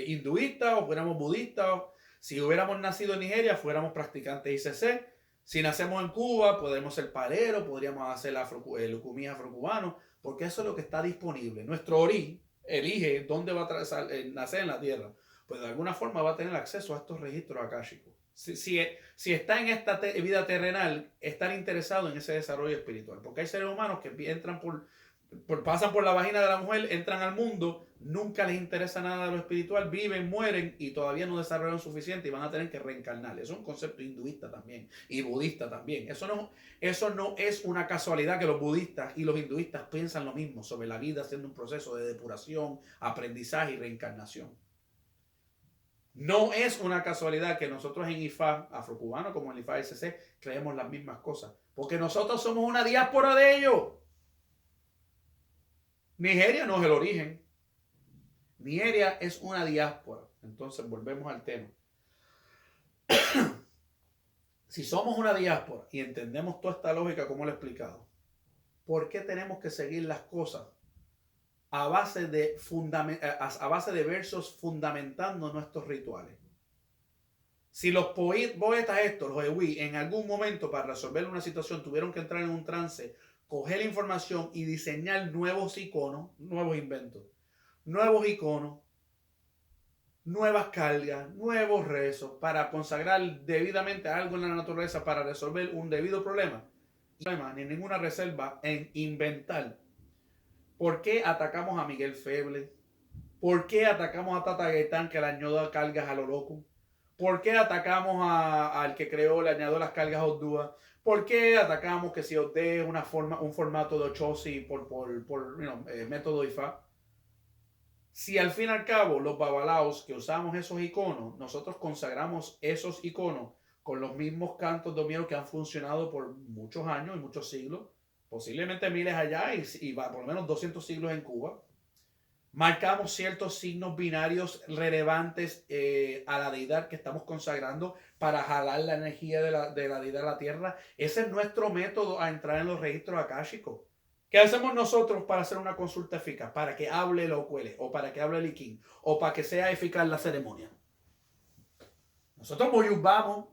hinduistas o fuéramos budistas. Si hubiéramos nacido en Nigeria, fuéramos practicantes ICC. Si nacemos en Cuba, podemos ser paleros, podríamos hacer el ukumí afrocubano, porque eso es lo que está disponible. Nuestro Ori elige dónde va a nacer en la tierra. Pues de alguna forma va a tener acceso a estos registros akáshicos. Si está en esta vida terrenal, estar interesado en ese desarrollo espiritual. Porque hay seres humanos que entran pasan por la vagina de la mujer, entran al mundo, nunca les interesa nada de lo espiritual, viven, mueren y todavía no desarrollan suficiente y van a tener que reencarnar. Eso es un concepto hinduista también y budista también. Eso no es una casualidad que los budistas y los hinduistas piensan lo mismo sobre la vida siendo un proceso de depuración, aprendizaje y reencarnación. No es una casualidad que nosotros en Ifá, afrocubano como en Ifá SC, creemos las mismas cosas, porque nosotros somos una diáspora de ellos. Nigeria no es el origen. Nigeria es una diáspora. Entonces volvemos al tema. Si somos una diáspora y entendemos toda esta lógica como lo he explicado, ¿por qué tenemos que seguir las cosas a base de versos fundamentando nuestros rituales? Si los poetas estos, los Ewi, en algún momento para resolver una situación tuvieron que entrar en un trance, coger la información y diseñar nuevos iconos, nuevos inventos, nuevos iconos, nuevas cargas, nuevos rezos para consagrar debidamente algo en la naturaleza para resolver un debido problema. Ni ninguna reserva en inventar. ¿Por qué atacamos a Miguel Feble? ¿Por qué atacamos a Tata Gaitán que le añadió cargas a lo loco? ¿Por qué atacamos al que creó, le añadió las cargas a Oddua? ¿Por qué atacamos que si Ode es un formato de Ochosi por método Ifá? Si al fin y al cabo los babalaos que usamos esos iconos, nosotros consagramos esos iconos con los mismos cantos dominios que han funcionado por muchos años y muchos siglos, posiblemente miles allá y por lo menos 200 siglos en Cuba, marcamos ciertos signos binarios relevantes a la deidad que estamos consagrando para jalar la energía de la deidad a la tierra. Ese es nuestro método a entrar en los registros akáshicos. ¿Qué hacemos nosotros para hacer una consulta eficaz? Para que hable el Ocuele, o para que hable el Iquín, o para que sea eficaz la ceremonia. Nosotros moyubamos,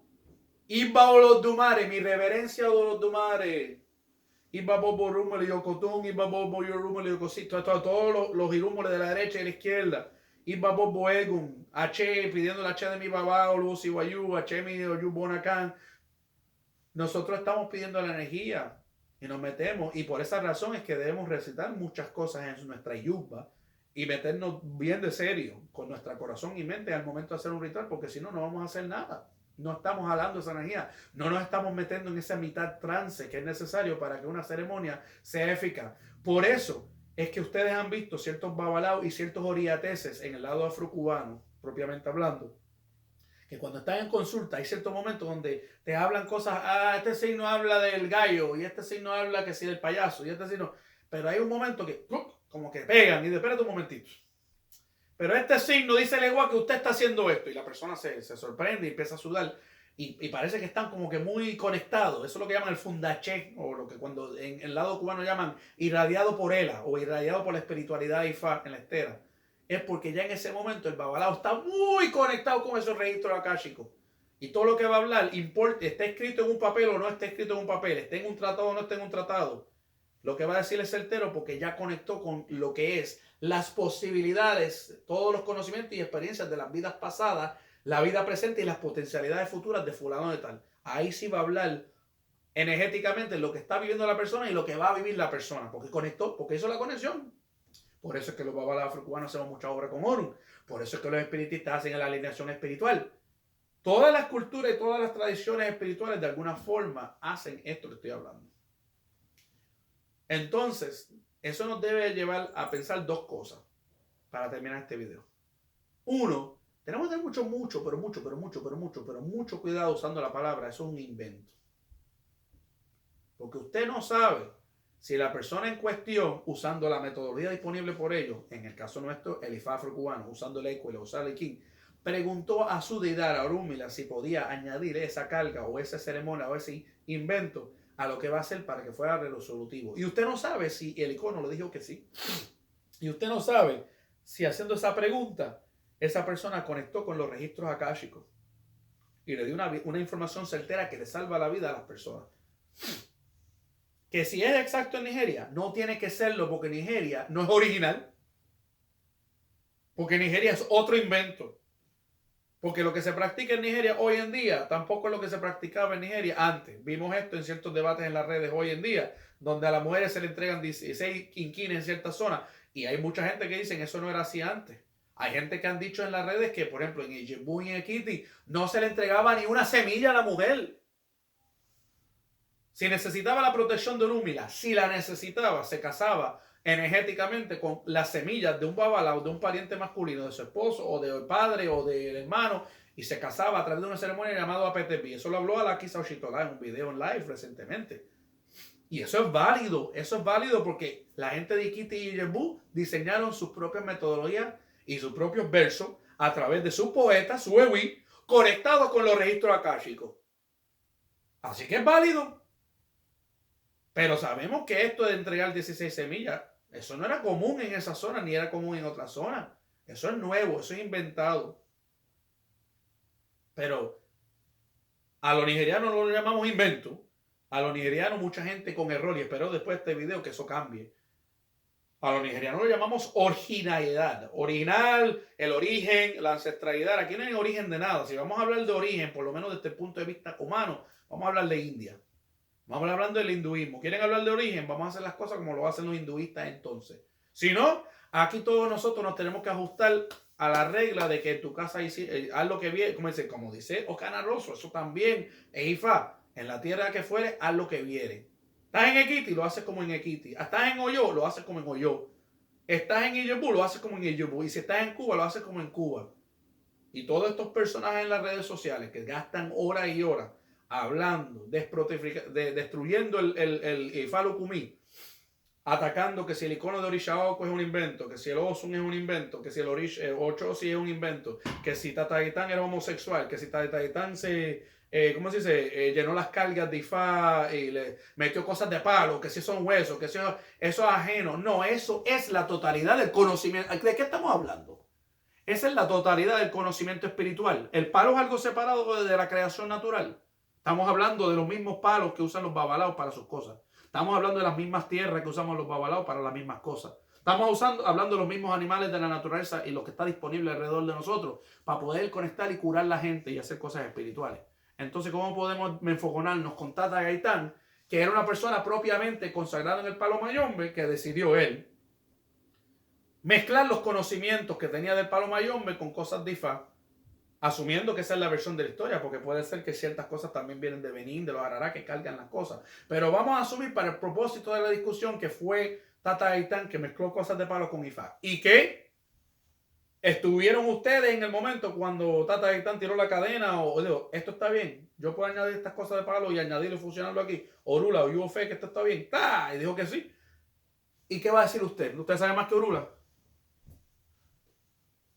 Iba Olodumare, mi reverencia a Olodumare. Iba Bobo Rumole y Ocotún, Iba Bobo Yorumole y Ocosito, todos los irúmoles de la derecha y de la izquierda. Iba Bobo Egun, H pidiendo la H de mi babá o Lucy Wayu, H mi Oyu Bonacan. Nosotros estamos pidiendo la energía y nos metemos, y por esa razón es que debemos recitar muchas cosas en nuestra yuba y meternos bien de serio con nuestro corazón y mente al momento de hacer un ritual, porque si no, no vamos a hacer nada. No estamos jalando esa energía, no nos estamos metiendo en esa mitad trance que es necesario para que una ceremonia sea eficaz. Por eso es que ustedes han visto ciertos babalaos y ciertos oriateses en el lado afrocubano, propiamente hablando, que cuando están en consulta hay ciertos momentos donde te hablan cosas, este signo habla del gallo y este signo habla que sí del payaso y este signo, pero hay un momento que como que pegan y de espérate un momentito. Pero este signo dice el igual que usted está haciendo esto y la persona se sorprende y empieza a sudar y parece que están como que muy conectados. Eso es lo que llaman el fundaché, o lo que cuando en el lado cubano llaman irradiado por Ela o irradiado por la espiritualidad Ifá en la estera. Es porque ya en ese momento el babalao está muy conectado con esos registros akáshicos. Y todo lo que va a hablar, importa, esté escrito en un papel o no esté escrito en un papel, esté en un tratado o no esté en un tratado, lo que va a decir es certero porque ya conectó con lo que es las posibilidades, todos los conocimientos y experiencias de las vidas pasadas, la vida presente y las potencialidades futuras de fulano de tal. Ahí sí va a hablar energéticamente lo que está viviendo la persona y lo que va a vivir la persona, porque conectó, porque hizo la conexión. Por eso es que los babalas afrocubanos hacemos mucha obra con Orun. Por eso es que los espiritistas hacen la alineación espiritual. Todas las culturas y todas las tradiciones espirituales de alguna forma hacen esto que estoy hablando. Entonces, eso nos debe llevar a pensar dos cosas para terminar este video. Uno, tenemos que tener mucho cuidado usando la palabra. Eso es un invento. Porque usted no sabe si la persona en cuestión, usando la metodología disponible por ellos, en el caso nuestro, el Ifá afrocubano, usando el Eco y usando el King, preguntó a su deidad, a Orunmila, si podía añadir esa carga o esa ceremonia o ese invento a lo que va a hacer para que fuera resolutivo. Y usted no sabe si el icono le dijo que sí. Y usted no sabe si haciendo esa pregunta, esa persona conectó con los registros akáshicos y le dio una información certera que le salva la vida a las personas. Que si es exacto en Nigeria, no tiene que serlo porque Nigeria no es original. Porque Nigeria es otro invento. Porque lo que se practica en Nigeria hoy en día tampoco es lo que se practicaba en Nigeria antes. Vimos esto en ciertos debates en las redes hoy en día, donde a las mujeres se le entregan 16 quinquines en ciertas zonas. Y hay mucha gente que dicen eso no era así antes. Hay gente que han dicho en las redes que, por ejemplo, en Ijebu y en Ekiti no se le entregaba ni una semilla a la mujer. Si necesitaba la protección de Orunmila, si la necesitaba, se casaba energéticamente con las semillas de un babala o de un pariente masculino, de su esposo o del padre o del hermano, y se casaba a través de una ceremonia llamada Apetepi. Eso lo habló Alaki Saushitola en un video en live recientemente. Y eso es válido porque la gente de Ikiti y Ijebu diseñaron sus propias metodologías y sus propios versos a través de su poeta, su ewi, conectados con los registros akáshicos. Así que es válido. Pero sabemos que esto de entregar 16 semillas, eso no era común en esa zona, ni era común en otras zonas. Eso es nuevo, eso es inventado. Pero a los nigerianos lo llamamos invento. A los nigerianos mucha gente con error, y espero después de este video que eso cambie. A los nigerianos lo llamamos originalidad. Original, el origen, la ancestralidad. Aquí no hay origen de nada. Si vamos a hablar de origen, por lo menos desde el punto de vista humano, vamos a hablar de India. Vamos a hablar hablando del hinduismo. ¿Quieren hablar de origen? Vamos a hacer las cosas como lo hacen los hinduistas entonces. Si no, aquí todos nosotros nos tenemos que ajustar a la regla de que en tu casa haz lo que viene, como dice Ocana Rosso, eso también es Ifá. En la tierra que fuere, haz lo que viene. Estás en Ekiti, lo haces como en Ekiti. Estás en Oyo, lo haces como en Oyo. Estás en Ijebu, lo haces como en Ijebu. Y si estás en Cuba, lo haces como en Cuba. Y todos estos personajes en las redes sociales que gastan horas y horas hablando, destruyendo el Ifá Lukumi, atacando que si el icono de Orishaoko es un invento, que si el Osun es un invento, que si el Ochosi es un invento, que si Tataitán era homosexual, que si Tataitán ¿cómo se dice? Llenó las cargas de Ifá y le metió cosas de palo, que si son huesos, que si eso es ajeno. No, eso es la totalidad del conocimiento. ¿De qué estamos hablando? Esa es la totalidad del conocimiento espiritual. El palo es algo separado de la creación natural. Estamos hablando de los mismos palos que usan los babalaos para sus cosas. Estamos hablando de las mismas tierras que usamos los babalaos para las mismas cosas. Estamos hablando de los mismos animales de la naturaleza y lo que está disponible alrededor de nosotros para poder conectar y curar a la gente y hacer cosas espirituales. Entonces, ¿cómo podemos enfoconarnos con Tata Gaitán, que era una persona propiamente consagrada en el palo mayombe, que decidió él mezclar los conocimientos que tenía del palo mayombe con cosas de Ifá, asumiendo que esa es la versión de la historia, porque puede ser que ciertas cosas también vienen de Benín, de los Arará, que cargan las cosas. Pero vamos a asumir para el propósito de la discusión que fue Tata Gaitán que mezcló cosas de palo con Ifá. ¿Y qué? ¿Estuvieron ustedes en el momento cuando Tata Gaitán tiró la cadena? O digo, esto está bien, yo puedo añadir estas cosas de palo y añadirlo y funcionarlo aquí. Orula, o hubo fe que esto está bien. ¡Ah! Y dijo que sí. ¿Y qué va a decir usted? ¿Usted sabe más que Orula?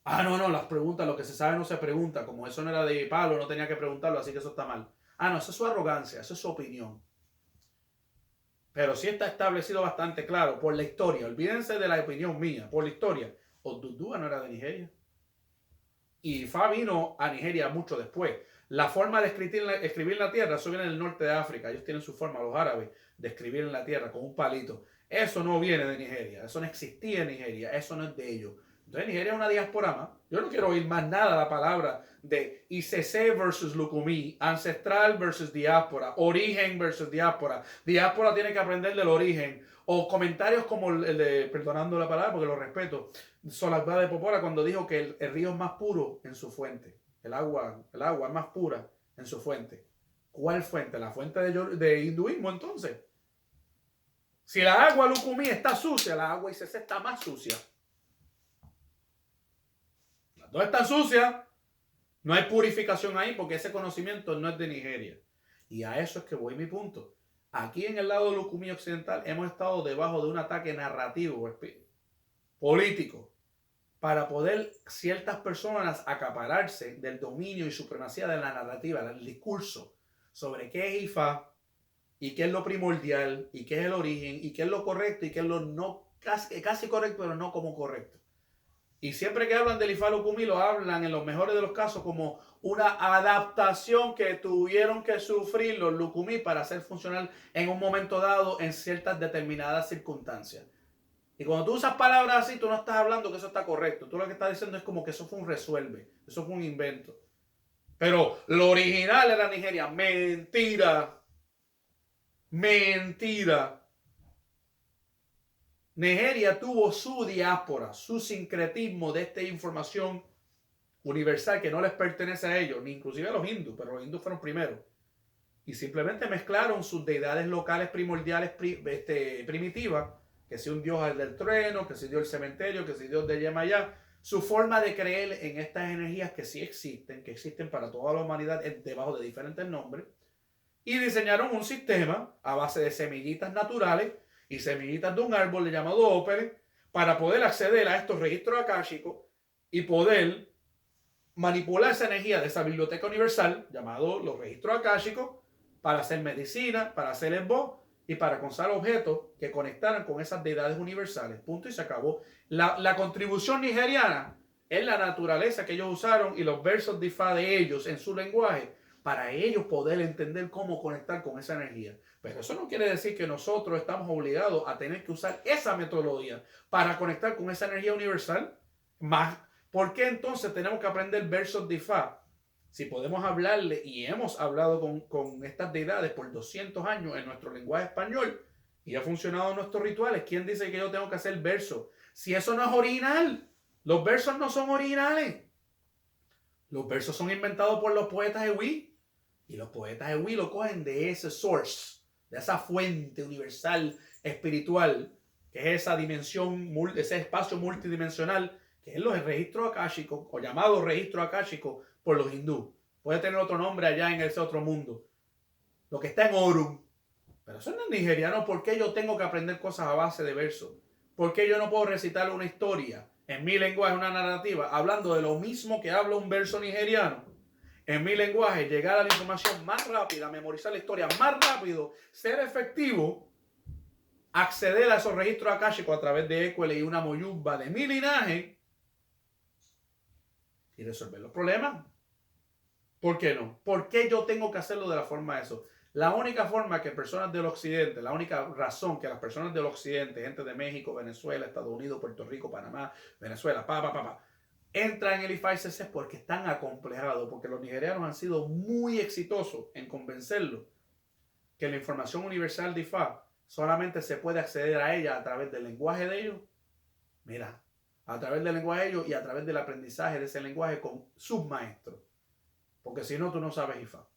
Ah, no, las preguntas, lo que se sabe no se pregunta. Como eso no era de palo, no tenía que preguntarlo, así que eso está mal. Ah, no, eso es su arrogancia, eso es su opinión. Pero sí está establecido bastante claro por la historia. Olvídense de la opinión mía, por la historia. Odudúa no era de Nigeria. Y Fa vino a Nigeria mucho después. La forma de escribir en la tierra, eso viene del norte de África. Ellos tienen su forma, los árabes, de escribir en la tierra con un palito. Eso no viene de Nigeria. Eso no existía en Nigeria. Eso no es de ellos. Entonces Nigeria es una diáspora más. Yo no quiero oír más nada la palabra de ICC versus Lukumi, ancestral versus diáspora, origen versus diáspora. Diáspora tiene que aprender del origen. O comentarios como el de, perdonando la palabra porque lo respeto, Solagba de Popora cuando dijo que el río es más puro en su fuente. El agua es más pura en su fuente. ¿Cuál fuente? La fuente de hinduismo entonces. Si la agua Lukumi está sucia, la agua ICC está más sucia. Las dos están sucias. No hay purificación ahí porque ese conocimiento no es de Nigeria. Y a eso es que voy mi punto. Aquí en el lado de Lukumi occidental hemos estado debajo de un ataque narrativo político para poder ciertas personas acapararse del dominio y supremacía de la narrativa, del discurso sobre qué es Ifá y qué es lo primordial y qué es el origen y qué es lo correcto y qué es lo no casi correcto pero no como correcto. Y siempre que hablan del Ifá Lukumi lo hablan en los mejores de los casos como una adaptación que tuvieron que sufrir los Lukumi para hacer funcional en un momento dado en ciertas determinadas circunstancias. Y cuando tú usas palabras así, tú no estás hablando que eso está correcto. Tú lo que estás diciendo es como que eso fue un resuelve, eso fue un invento. Pero lo original era Nigeria. Mentira. Mentira. Nigeria tuvo su diáspora, su sincretismo de esta información universal que no les pertenece a ellos, ni inclusive a los hindúes, pero los hindúes fueron primero. Y simplemente mezclaron sus deidades locales primordiales primitivas, que si un dios del trueno, que si dios del cementerio, que si dios de Yemayá, su forma de creer en estas energías que sí existen, que existen para toda la humanidad debajo de diferentes nombres, y diseñaron un sistema a base de semillitas naturales y semillitas de un árbol llamado ópere para poder acceder a estos registros akáshicos y poder manipular esa energía de esa biblioteca universal llamado los registros akáshicos para hacer medicina, para hacer embo y para conservar objetos que conectaran con esas deidades universales. Punto y se acabó. La contribución nigeriana es la naturaleza que ellos usaron y los versos de Ifá de ellos en su lenguaje para ellos poder entender cómo conectar con esa energía. Pero eso no quiere decir que nosotros estamos obligados a tener que usar esa metodología para conectar con esa energía universal. Más, ¿por qué entonces tenemos que aprender versos de Ifá? Si podemos hablarle y hemos hablado con estas deidades por 200 años en nuestro lenguaje español y ha funcionado en nuestros rituales, ¿quién dice que yo tengo que hacer versos? Si eso no es original, los versos no son originales. Los versos son inventados por los poetas Ewi. Y los poetas Ewi lo cogen de ese source, de esa fuente universal espiritual, que es esa dimensión, ese espacio multidimensional, que es los registros akáshicos, o llamados registros akáshicos por los hindúes. Puede tener otro nombre allá en ese otro mundo. Lo que está en Orun. Pero eso no es nigeriano. ¿Por qué yo tengo que aprender cosas a base de versos? ¿Por qué yo no puedo recitar una historia en mi lenguaje, una narrativa, hablando de lo mismo que habla un verso nigeriano? En mi lenguaje, llegar a la información más rápida, memorizar la historia más rápido, ser efectivo, acceder a esos registros akáshicos a través de Equele y una moyumba de mi linaje y resolver los problemas. ¿Por qué no? ¿Por qué yo tengo que hacerlo de la forma de eso? La única forma que personas del occidente, la única razón que las personas del occidente, gente de México, Venezuela, Estados Unidos, Puerto Rico, Panamá, Venezuela, entran en el IFA-ICC es porque están acomplejados, porque los nigerianos han sido muy exitosos en convencerlos que la información universal de IFA solamente se puede acceder a ella a través del lenguaje de ellos. Mira, a través del lenguaje de ellos y a través del aprendizaje de ese lenguaje con sus maestros. Porque si no, tú no sabes IFA.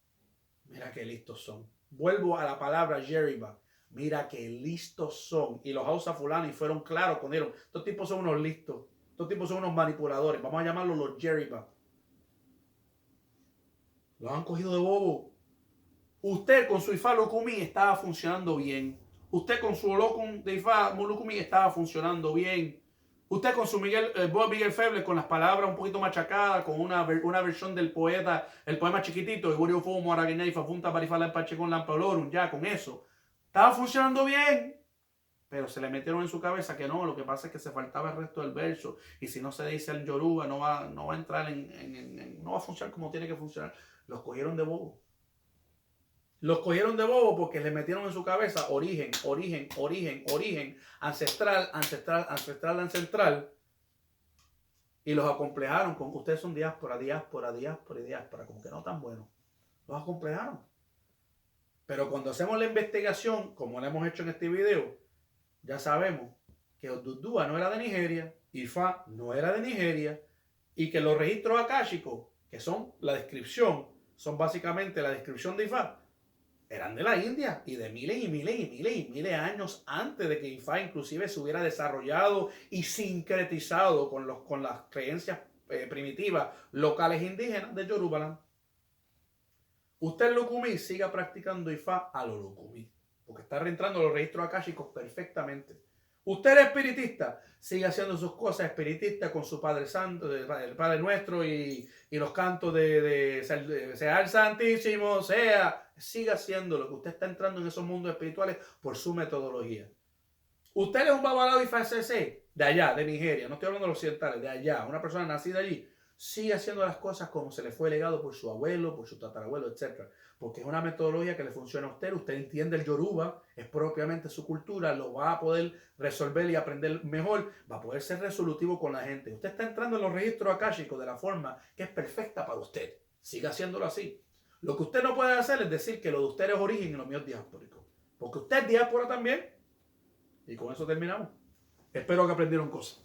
Mira qué listos son. Vuelvo a la palabra Yeriba. Mira qué listos son. Y los Hausa Fulani fueron claros con ellos. Estos tipos son unos listos. Estos tipos son unos manipuladores. Vamos a llamarlos los Yeriba. Los han cogido de bobo. Usted con su IFA Lukumi estaba funcionando bien. Usted con su Olokun de IFA Lukumi estaba funcionando bien. Usted con su Miguel Feble, con las palabras un poquito machacadas, con una versión del poeta, el poema chiquitito, Iburio Fumo, Aragueña y Fafunta Parifala en Pache con Lampalorum, ya con eso. Estaba funcionando bien. Pero se le metieron en su cabeza que no, lo que pasa es que se faltaba el resto del verso. Y si no se dice el Yoruba, no va a entrar no va a funcionar como tiene que funcionar. Los cogieron de bobo. Los cogieron de bobo porque le metieron en su cabeza origen, ancestral. Y los acomplejaron con que ustedes son diáspora. Como que no tan buenos. Los acomplejaron. Pero cuando hacemos la investigación, como la hemos hecho en este video, ya sabemos que Odudua no era de Nigeria, Ifá no era de Nigeria, y que los registros akáshicos, que son la descripción, son básicamente la descripción de Ifá, eran de la India y de miles de años antes de que IFA inclusive se hubiera desarrollado y sincretizado con las creencias primitivas locales indígenas de Yorubaland. Usted Lukumi siga practicando IFA a lo Lukumi, porque está reentrando los registros akáshicos perfectamente. Usted es espiritista, sigue haciendo sus cosas espiritistas con su Padre Santo, el Padre Nuestro y los cantos sea el Santísimo, siga haciendo lo que usted está entrando en esos mundos espirituales por su metodología. Usted es un babalao IFA-ICC de allá, de Nigeria, no estoy hablando de los occidentales, de allá, una persona nacida allí, sigue haciendo las cosas como se le fue legado por su abuelo, por su tatarabuelo, etc. Porque es una metodología que le funciona a usted. Usted entiende el Yoruba, es propiamente su cultura, lo va a poder resolver y aprender mejor, va a poder ser resolutivo con la gente. Usted está entrando en los registros akáshicos de la forma que es perfecta para usted. Siga haciéndolo así. Lo que usted no puede hacer es decir que lo de usted es origen y lo mío es diaspórico. Porque usted es diáspora también. Y con eso terminamos. Espero que aprendieron cosas.